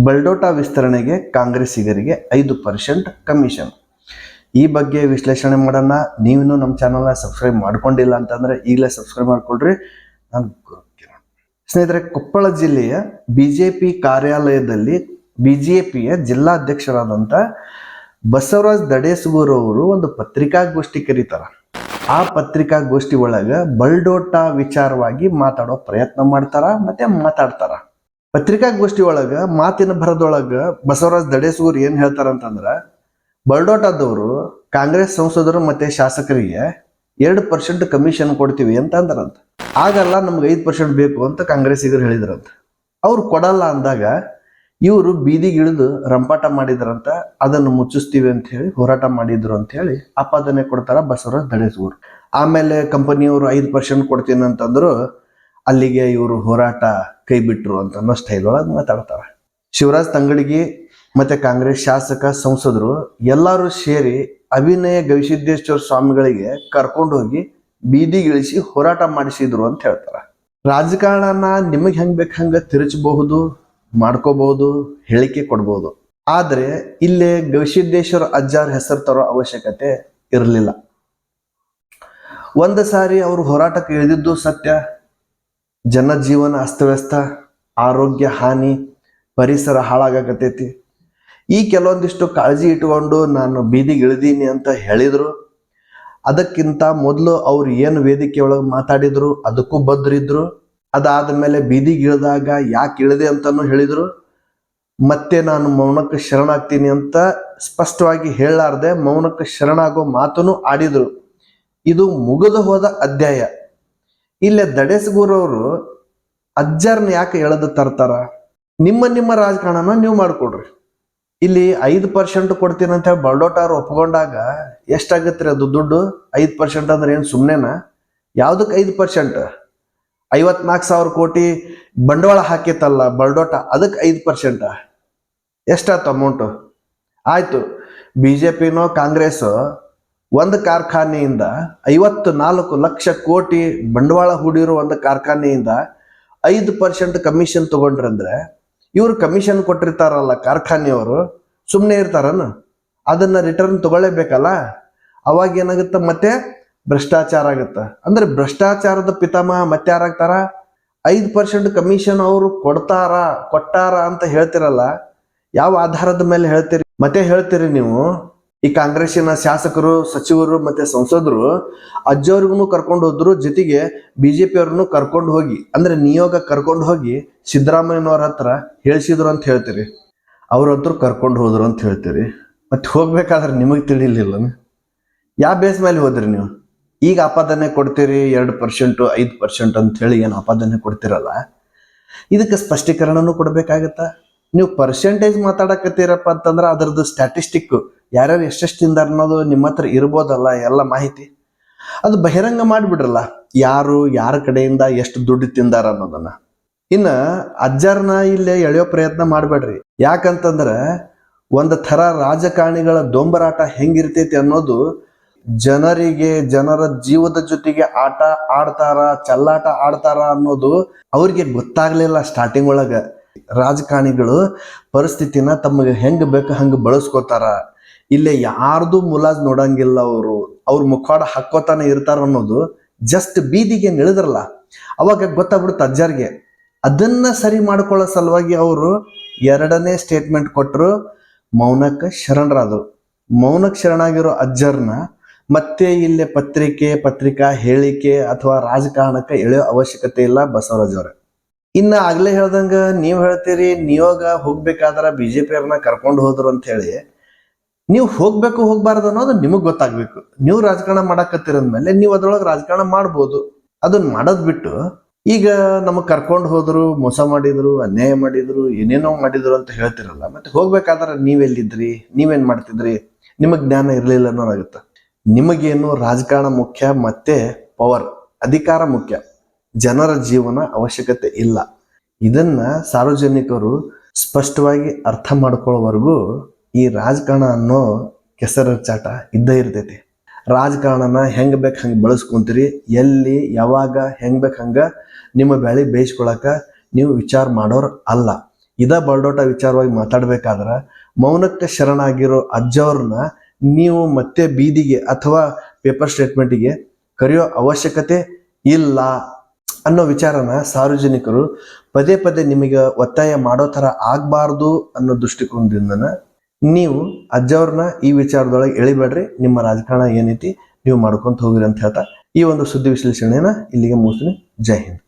ಬಲ್ಡೋಟ ವಿಸ್ತರಣೆಗೆ ಕಾಂಗ್ರೆಸ್ಸಿಗರಿಗೆ 5% ಕಮಿಷನ್. ಈ ಬಗ್ಗೆ ವಿಶ್ಲೇಷಣೆ ಮಾಡೋಣ. ನೀವಿನ್ನೂ ನಮ್ಮ ಚಾನಲ್ನ ಸಬ್ಸ್ಕ್ರೈಬ್ ಮಾಡ್ಕೊಂಡಿಲ್ಲ ಅಂತಂದ್ರೆ ಈಗಲೇ ಸಬ್ಸ್ಕ್ರೈಬ್ ಮಾಡ್ಕೊಳ್ರಿ. ನಾನು ಸ್ನೇಹಿತರೆ, ಕೊಪ್ಪಳ ಜಿಲ್ಲೆಯ ಬಿಜೆಪಿ ಕಾರ್ಯಾಲಯದಲ್ಲಿ ಬಿಜೆಪಿಯ ಜಿಲ್ಲಾಧ್ಯಕ್ಷರಾದಂಥ ಬಸವರಾಜ್ ದಡೇಸೂರ್ ಅವರು ಒಂದು ಪತ್ರಿಕಾಗೋಷ್ಠಿ ಕರೀತಾರ. ಆ ಪತ್ರಿಕಾಗೋಷ್ಠಿ ಒಳಗೆ ಬಲ್ಡೋಟ ವಿಚಾರವಾಗಿ ಮಾತಾಡೋ ಪ್ರಯತ್ನ ಮಾಡ್ತಾರ ಮತ್ತೆ ಮಾತಾಡ್ತಾರ. ಪತ್ರಿಕಾಗೋಷ್ಠಿ ಒಳಗ ಮಾತಿನ ಭರದೊಳಗ ಬಸವರಾಜ್ ದಡೇಸೂರ್ ಏನ್ ಹೇಳ್ತಾರಂತಂದ್ರ, ಬಲ್ಡೋಟದವರು ಕಾಂಗ್ರೆಸ್ ಸಂಸದರು ಮತ್ತೆ ಶಾಸಕರಿಗೆ 2% ಕಮಿಷನ್ ಕೊಡ್ತೀವಿ ಅಂತ ಅಂದ್ರಂತ. ಆಗಲ್ಲ, ನಮ್ಗೆ 5% ಬೇಕು ಅಂತ ಕಾಂಗ್ರೆಸ್ಸಿಗರು ಹೇಳಿದ್ರಂತ. ಅವ್ರು ಕೊಡಲ್ಲ ಅಂದಾಗ ಇವರು ಬೀದಿಗಿಳಿದು ರಂಪಾಟ ಮಾಡಿದ್ರಂತ. ಅದನ್ನು ಮುಚ್ಚಿಸ್ತೀವಿ ಅಂತ ಹೇಳಿ ಹೋರಾಟ ಮಾಡಿದ್ರು ಅಂತ ಹೇಳಿ ಆಪಾದನೆ ಕೊಡ್ತಾರ ಬಸವರಾಜ್ ದಡೇಸೂರ್. ಆಮೇಲೆ ಕಂಪನಿಯವರು 5% ಕೊಡ್ತೀನಿ ಅಂತಂದ್ರು. ಅಲ್ಲಿಗೆ ಇವರು ಹೋರಾಟ ಕೈ ಬಿಟ್ರು ಅಂತ ಅನ್ನೋ ಸ್ಟೈಲ್ ಒಳಗೆ ಮಾತಾಡ್ತಾರ. ಶಿವರಾಜ್ ತಂಗಡಗಿ ಮತ್ತೆ ಕಾಂಗ್ರೆಸ್ ಶಾಸಕ ಸಂಸದರು ಎಲ್ಲರೂ ಸೇರಿ ಅಭಿನಯ ಗವಿಸಿದ್ದೇಶ್ವರ ಸ್ವಾಮಿಗಳಿಗೆ ಕರ್ಕೊಂಡು ಹೋಗಿ ಬೀದಿಗಿಳಿಸಿ ಹೋರಾಟ ಮಾಡಿಸಿದ್ರು ಅಂತ ಹೇಳ್ತಾರ. ರಾಜಕಾರಣನ ನಿಮಗೆ ಹೆಂಗ್ ಬೇಕು ಹಂಗ ತಿರುಚಬಹುದು, ಮಾಡ್ಕೋಬಹುದು, ಹೇಳಿಕೆ ಕೊಡ್ಬೋದು. ಆದ್ರೆ ಇಲ್ಲೇ ಗವಿಸಿದ್ದೇಶ್ವರ ಅಜ್ಜಾರ್ ಹೆಸರು ತರೋ ಅವಶ್ಯಕತೆ ಇರಲಿಲ್ಲ. ಒಂದು ಸಾರಿ ಅವರು ಹೋರಾಟಕ್ಕೆ ಇಳಿದಿದ್ದು ಸತ್ಯ. ಜನಜೀವನ ಅಸ್ತವ್ಯಸ್ತ, ಆರೋಗ್ಯ ಹಾನಿ, ಪರಿಸರ ಹಾಳಾಗಕತ್ತೈತಿ. ಈ ಕೆಲವೊಂದಿಷ್ಟು ಕಾಳಜಿ ಇಟ್ಕೊಂಡು ನಾನು ಬೀದಿಗೆ ಇಳಿದೀನಿ ಅಂತ ಹೇಳಿದ್ರು. ಅದಕ್ಕಿಂತ ಮೊದಲು ಅವ್ರು ಏನು ವೇದಿಕೆ ಒಳಗೆ ಮಾತಾಡಿದ್ರು ಅದಕ್ಕೂ ಬದ್ರಿದ್ರು. ಅದಾದ ಮೇಲೆ ಬೀದಿಗೆ ಇಳಿದಾಗ ಯಾಕೆ ಇಳಿದೆ ಅಂತಾನು ಹೇಳಿದ್ರು. ಮತ್ತೆ ನಾನು ಮೌನಕ್ಕೆ ಶರಣಾಗ್ತೀನಿ ಅಂತ ಸ್ಪಷ್ಟವಾಗಿ ಹೇಳಲಾರ್ದೆ ಮೌನಕ್ಕೆ ಶರಣಾಗೋ ಮಾತನ್ನು ಆಡಿದ್ರು. ಇದು ಮುಗಿದು ಹೋದ ಅಧ್ಯಾಯ. ಇಲ್ಲೇ ದಡೇಸೂರ್ ಅವರು ಅಜ್ಜರ್ನ ಯಾಕೆ ಎಳೆದು ತರ್ತಾರ? ನಿಮ್ಮ ರಾಜಕಾರಣನ ನೀವು ಮಾಡ್ಕೊಡ್ರಿ. ಇಲ್ಲಿ 5% ಕೊಡ್ತೀನಿ ಅಂತ ಹೇಳಿ ಬಲ್ಡೋಟ ಅವ್ರು ಒಪ್ಕೊಂಡಾಗ ಎಷ್ಟಾಗತ್ರಿ ಅದು ದುಡ್ಡು? 5% ಅಂದ್ರೆ ಏನು ಸುಮ್ಮನೆನಾ? ಯಾವ್ದಕ್ಕೆ 5%? 54,000 ಕೋಟಿ ಬಂಡವಾಳ ಹಾಕಿತ್ತಲ್ಲ ಬಲ್ಡೋಟ, ಅದಕ್ಕೆ 5%. ಎಷ್ಟಾಯ್ತು ಅಮೌಂಟು? ಆಯ್ತು, ಬಿಜೆಪಿನೋ ಕಾಂಗ್ರೆಸ್ ಒಂದು ಕಾರ್ಖಾನೆಯಿಂದ 54 ಲಕ್ಷ ಕೋಟಿ ಬಂಡವಾಳ ಹೂಡಿರೋ ಒಂದು ಕಾರ್ಖಾನೆಯಿಂದ 5% ಕಮಿಷನ್ ತಗೊಂಡ್ರಂದ್ರೆ ಇವರು ಕಮಿಷನ್ ಕೊಟ್ಟಿರ್ತಾರಲ್ಲ ಕಾರ್ಖಾನೆಯವರು, ಸುಮ್ಮನೆ ಇರ್ತಾರನ? ಅದನ್ನ ರಿಟರ್ನ್ ತಗೊಳ್ಳೇಬೇಕಲ್ಲ. ಅವಾಗ ಏನಾಗುತ್ತೆ, ಮತ್ತೆ ಭ್ರಷ್ಟಾಚಾರ ಆಗುತ್ತೆ. ಅಂದ್ರೆ ಭ್ರಷ್ಟಾಚಾರದ ಪಿತಾಮಹ ಮತ್ತೆ ಯಾರಾಗ್ತಾರ? 5% ಕಮಿಷನ್ ಅವರು ಕೊಟ್ಟಾರ ಅಂತ ಹೇಳ್ತಿರಲ್ಲ, ಯಾವ ಆಧಾರದ ಮೇಲೆ ಹೇಳ್ತೀರಿ? ಮತ್ತೆ ಹೇಳ್ತೀರಿ ನೀವು ಈ ಕಾಂಗ್ರೆಸ್ಸಿನ ಶಾಸಕರು, ಸಚಿವರು ಮತ್ತೆ ಸಂಸದರು ಅಜ್ಜವ್ರಿಗೂ ಕರ್ಕೊಂಡು ಹೋದ್ರು, ಜೊತೆಗೆ ಬಿಜೆಪಿ ಅವ್ರನ್ನು ಕರ್ಕೊಂಡು ಹೋಗಿ, ಅಂದ್ರೆ ನಿಯೋಗ ಕರ್ಕೊಂಡು ಹೋಗಿ ಸಿದ್ದರಾಮಯ್ಯನವ್ರ ಹತ್ರ ಹೇಳಿಸಿದ್ರು ಅಂತ ಹೇಳ್ತೀರಿ. ಅವ್ರತ್ರ ಕರ್ಕೊಂಡು ಹೋದ್ರು ಅಂತ ಹೇಳ್ತೀರಿ. ಮತ್ತೆ ಹೋಗ್ಬೇಕಾದ್ರೆ ನಿಮಗೆ ತಿಳಿಲಿಲ್ಲ? ಯಾವ ಬೇಸ್ ಮೇಲೆ ಹೋದ್ರಿ ನೀವು? ಈಗ ಆಪಾದನೆ ಕೊಡ್ತೀರಿ 2%, 5% ಅಂತ ಹೇಳಿ ಏನು ಆಪಾದನೆ ಕೊಡ್ತಿರಲ್ಲ, ಇದಕ್ಕೆ ಸ್ಪಷ್ಟೀಕರಣನೂ ಕೊಡ್ಬೇಕಾಗತ್ತ. ನೀವು ಪರ್ಸೆಂಟೇಜ್ ಮಾತಾಡಕತ್ತೀರಪ್ಪ ಅಂತಂದ್ರೆ ಅದರದ್ದು ಸ್ಟ್ಯಾಟಿಸ್ಟಿಕ್ ಯಾರ್ಯಾರು ಎಷ್ಟೆಷ್ಟು ತಿಂದಾರ ಅನ್ನೋದು ನಿಮ್ಮ ಹತ್ರ ಇರ್ಬೋದಲ್ಲ, ಎಲ್ಲ ಮಾಹಿತಿ. ಅದು ಬಹಿರಂಗ ಮಾಡಿಬಿಡ್ರಲ್ಲ, ಯಾರ ಕಡೆಯಿಂದ ಎಷ್ಟು ದುಡ್ಡು ತಿಂದಾರ ಅನ್ನೋದನ್ನ. ಇನ್ನ ಅಜ್ಜರ್ನ ಇಲ್ಲೇ ಎಳೆಯೋ ಪ್ರಯತ್ನ ಮಾಡಬೇಡ್ರಿ. ಯಾಕಂತಂದ್ರೆ ಒಂದು ಥರ ರಾಜಕಾರಣಿಗಳ ದೊಂಬರಾಟ ಹೆಂಗಿರ್ತೈತಿ ಅನ್ನೋದು ಜನರ ಜೀವದ ಜೊತೆಗೆ ಆಟ ಆಡ್ತಾರ, ಚಲ್ಲಾಟ ಆಡ್ತಾರ ಅನ್ನೋದು ಅವ್ರಿಗೆ ಗೊತ್ತಾಗ್ಲಿಲ್ಲ ಸ್ಟಾರ್ಟಿಂಗ್ ಒಳಗ. ರಾಜಕಾರಣಿಗಳು ಪರಿಸ್ಥಿತಿನ ತಮಗೆ ಹೆಂಗ್ ಬೇಕು ಹಂಗ ಬಳಸ್ಕೋತಾರ. ಇಲ್ಲೇ ಯಾರ್ದು ಮುಲಾಜ್ ನೋಡಂಗಿಲ್ಲ. ಅವ್ರ ಮುಖವಾಡ ಹಾಕೋತಾನೆ ಇರ್ತಾರ ಅನ್ನೋದು ಜಸ್ಟ್ ಬೀದಿಗೆ ನಿಳಿದ್ರಲ್ಲ ಅವಾಗ ಗೊತ್ತಾಗ್ಬಿಡುತ್ತೆ ಅಜ್ಜರ್ಗೆ. ಅದನ್ನ ಸರಿ ಮಾಡ್ಕೊಳ್ಳೋ ಸಲುವಾಗಿ ಅವರು 2ನೇ ಸ್ಟೇಟ್ಮೆಂಟ್ ಕೊಟ್ಟರು, ಮೌನಕ್ಕೆ ಶರಣರಾದರು. ಮೌನಕ್ಕೆ ಶರಣಾಗಿರೋ ಅಜ್ಜರ್ನ ಮತ್ತೆ ಇಲ್ಲೇ ಪತ್ರಿಕಾ ಹೇಳಿಕೆ ಅಥವಾ ರಾಜಕಾರಣಕ್ಕೆ ಎಳೆಯೋ ಅವಶ್ಯಕತೆ ಇಲ್ಲ ಬಸವರಾಜ್ ಅವ್ರೆ. ಇನ್ನ ಆಗ್ಲೇ ಹೇಳ್ದಂಗ ನೀವ್ ಹೇಳ್ತೀರಿ ನಿಯೋಗ ಹೋಗ್ಬೇಕಾದ್ರ ಬಿಜೆಪಿ ಅವ್ರನ್ನ ಕರ್ಕೊಂಡು ಹೋದ್ರು ಅಂತ ಹೇಳಿ. ನೀವು ಹೋಗ್ಬೇಕು ಹೋಗ್ಬಾರ್ದು ಅನ್ನೋದು ನಿಮಗ್ ಗೊತ್ತಾಗ್ಬೇಕು. ನೀವು ರಾಜಕಾರಣ ಮಾಡಕತ್ತಿರಂದ್ಮೇಲೆ ನೀವು ಅದ್ರೊಳಗೆ ರಾಜಕಾರಣ ಮಾಡ್ಬೋದು. ಅದನ್ನ ಮಾಡೋದ್ ಬಿಟ್ಟು ಈಗ ನಮಗ್ ಕರ್ಕೊಂಡು ಹೋದ್ರು, ಮೋಸ ಮಾಡಿದ್ರು, ಅನ್ಯಾಯ ಮಾಡಿದ್ರು, ಏನೇನೋ ಮಾಡಿದ್ರು ಅಂತ ಹೇಳ್ತಿರಲ್ಲ. ಮತ್ತೆ ಹೋಗ್ಬೇಕಾದ್ರೆ ನೀವೆಲ್ಲಿದ್ರಿ, ನೀವೇನ್ ಮಾಡ್ತಿದ್ರಿ, ನಿಮಗ್ ಜ್ಞಾನ ಇರ್ಲಿಲ್ಲ ಅನ್ನೋದಾಗುತ್ತ. ನಿಮಗೇನು ರಾಜಕಾರಣ ಮುಖ್ಯ, ಮತ್ತೆ ಪವರ್, ಅಧಿಕಾರ ಮುಖ್ಯ, ಜನರ ಜೀವನ ಅವಶ್ಯಕತೆ ಇಲ್ಲ. ಇದನ್ನ ಸಾರ್ವಜನಿಕರು ಸ್ಪಷ್ಟವಾಗಿ ಅರ್ಥ ಮಾಡ್ಕೊಳ್ಳೋವರೆಗೂ ಈ ರಾಜಕಾರಣ ಅನ್ನೋ ಕೆಸರಚಾಟ ಇದ್ದೇ ಇರ್ತೈತಿ. ರಾಜಕಾರಣನ ಹೆಂಗ್ ಬೇಕು ಹಂಗೆ ಬಳಸ್ಕೊಂತೀರಿ. ಎಲ್ಲಿ ಯಾವಾಗ ಹೆಂಗ್ ಬೇಕು ಹಂಗ ನಿಮ್ಮ ಬೆಳೆ ಬೇಯಿಸ್ಕೊಳಕ ನೀವು ವಿಚಾರ ಮಾಡೋರು ಅಲ್ಲ. ಇದ ಬರಡೋಟ ವಿಚಾರವಾಗಿ ಮಾತಾಡ್ಬೇಕಾದ್ರ ಮೌನಕ್ಕೆ ಶರಣಾಗಿರೋ ಅಜ್ಜವ್ರನ್ನ ನೀವು ಮತ್ತೆ ಬೀದಿಗೆ ಅಥವಾ ಪೇಪರ್ ಸ್ಟೇಟ್ಮೆಂಟಿಗೆ ಕರೆಯೋ ಅವಶ್ಯಕತೆ ಇಲ್ಲ ಅನ್ನೋ ವಿಚಾರನ ಸಾರ್ವಜನಿಕರು ಪದೇ ಪದೇ ನಿಮಗೆ ಒತ್ತಾಯ ಮಾಡೋ ಥರ ಆಗಬಾರ್ದು ಅನ್ನೋ ದೃಷ್ಟಿಕೋನದಿಂದನ ನೀವು ಅಜ್ಜವ್ರನ್ನ ಈ ವಿಚಾರದೊಳಗೆ ಎಳಿಬೇಡ್ರಿ, ನಿಮ್ಮ ರಾಜಕಾರಣ ಏನೈತಿ ನೀವು ಮಾಡ್ಕೊಂತ ಹೋಗ್ರಿ ಅಂತ ಹೇಳ್ತಾ ಈ ಒಂದು ಸುದ್ದಿ ವಿಶ್ಲೇಷಣೆನ ಇಲ್ಲಿಗೆ ಮುಗಿಸ್ತೀನಿ. ಜೈ ಹಿಂದ್.